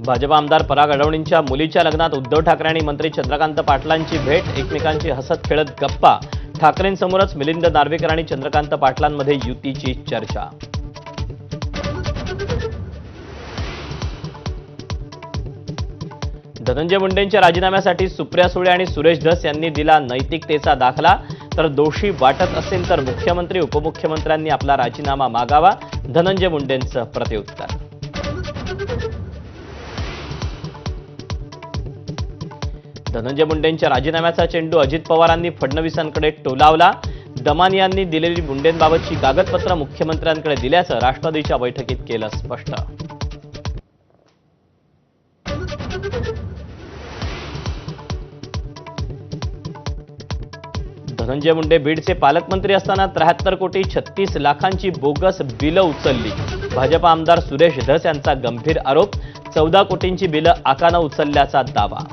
भाजप आमदार पराग अडवणींच्या मुलीच्या लग्नात उद्धव ठाकरे आणि मंत्री चंद्रकांत पाटलांची भेट, एकमेकांची हसत खेळत गप्पा. ठाकरेंसमोरच मिलिंद नार्वेकर आणि चंद्रकांत पाटलांमध्ये युतीची चर्चा. धनंजय मुंडेंच्या राजीनाम्यासाठी सुप्रिया सुळे आणि सुरेश धस यांनी दिला नैतिकतेचा दाखला. तर दोषी वाटत असेल तर मुख्यमंत्री उपमुख्यमंत्र्यांनी आपला राजीनामा मागावा, धनंजय मुंडेंचं प्रत्युत्तर. धनंजय मुंडेंच्या राजीनाम्याचा चेंडू अजित पवारांनी फडणवीसांकडे टोलावला. दमानियांनी दिलेली मुंडेंबाबतची कागदपत्र मुख्यमंत्र्यांकडे दिल्याचं राष्ट्रवादीच्या बैठकीत केलं स्पष्ट. धनंजय मुंडे बीडचे पालकमंत्री असताना 73 कोटी 36 लाखांची बोगस बिलं उचलली. भाजप आमदार सुरेश धस यांचा गंभीर आरोप. 14 कोटींची बिलं आकानं उचलल्याचा दावा.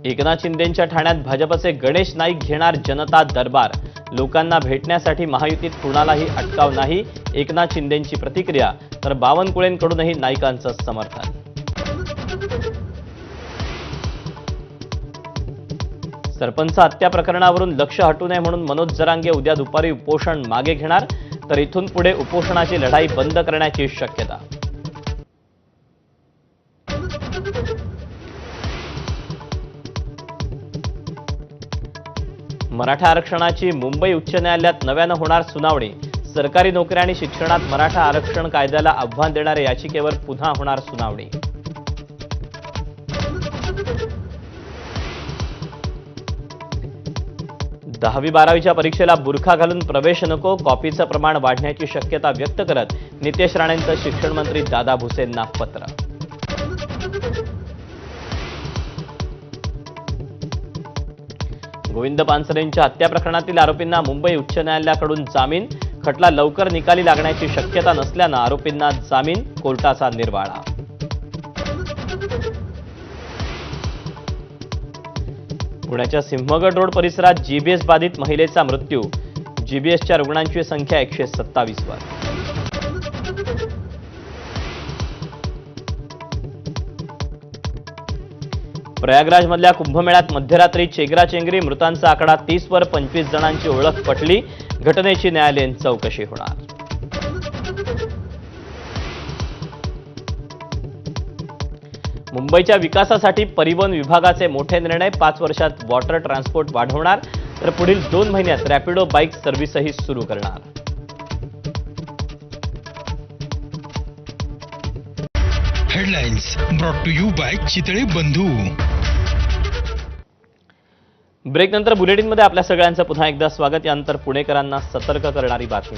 एकनाथ शिंदेंच्या ठाण्यात भाजपचे गणेश नाईक घेणार जनता दरबार. लोकांना भेटण्यासाठी महायुतीत कुणालाही अटकाव नाही, एकनाथ शिंदेंची प्रतिक्रिया. तर बावनकुळेंकडूनही नाईकांचं समर्थन. सरपंच हत्या प्रकरणावरून लक्ष हटू नये म्हणून मनोज जरांगे उद्या दुपारी उपोषण मागे घेणार. तर इथून पुढे उपोषणाची लढाई बंद करण्याची शक्यता. मराठा आरक्षणाची मुंबई उच्च न्यायालयात नव्यानं होणार सुनावणी. सरकारी नोकरी आणि शिक्षणात मराठा आरक्षण कायद्याला आव्हान देणाऱ्या याचिकेवर पुन्हा होणार सुनावणी. दहावी बारावीच्या परीक्षेला बुरखा घालून प्रवेश नको, कॉपीचं प्रमाण वाढण्याची शक्यता व्यक्त करत नितेश राणेंचं शिक्षण मंत्री दादा भुसेंना पत्र. गोविंद पानसरेंच्या हत्या प्रकरणातील आरोपींना मुंबई उच्च न्यायालयाकडून जामीन. खटला लवकर निकाली लागण्याची शक्यता नसल्यानं आरोपींना जामीन, कोर्टाचा निर्वाळा. पुण्याच्या सिंहगड रोड परिसरात जीबीएस बाधित महिलेचा मृत्यू. जीबीएसच्या रुग्णांची संख्या 127 वर. प्रयागराजमधल्या कुंभमेळ्यात मध्यरात्री चेंगराचेंगरी, मृतांचा आकडा 30 वर. 25 जणांची ओळख पटली. घटनेची न्यायालयीन चौकशी होणार. मुंबईच्या विकासासाठी परिवहन विभागाचे मोठे निर्णय. 5 वर्षात वॉटर ट्रान्सपोर्ट वाढवणार. तर पुढील 2 महिन्यात रॅपिडो बाईक सर्व्हिसही सुरू करणार. Headlines brought to you by Chitale Bandhu. ब्रेकनंतर बुलेटिनमध्ये आपल्या सगळ्यांचं पुन्हा एकदा स्वागत. यानंतर पुणेकरांना सतर्क करणारी बातमी.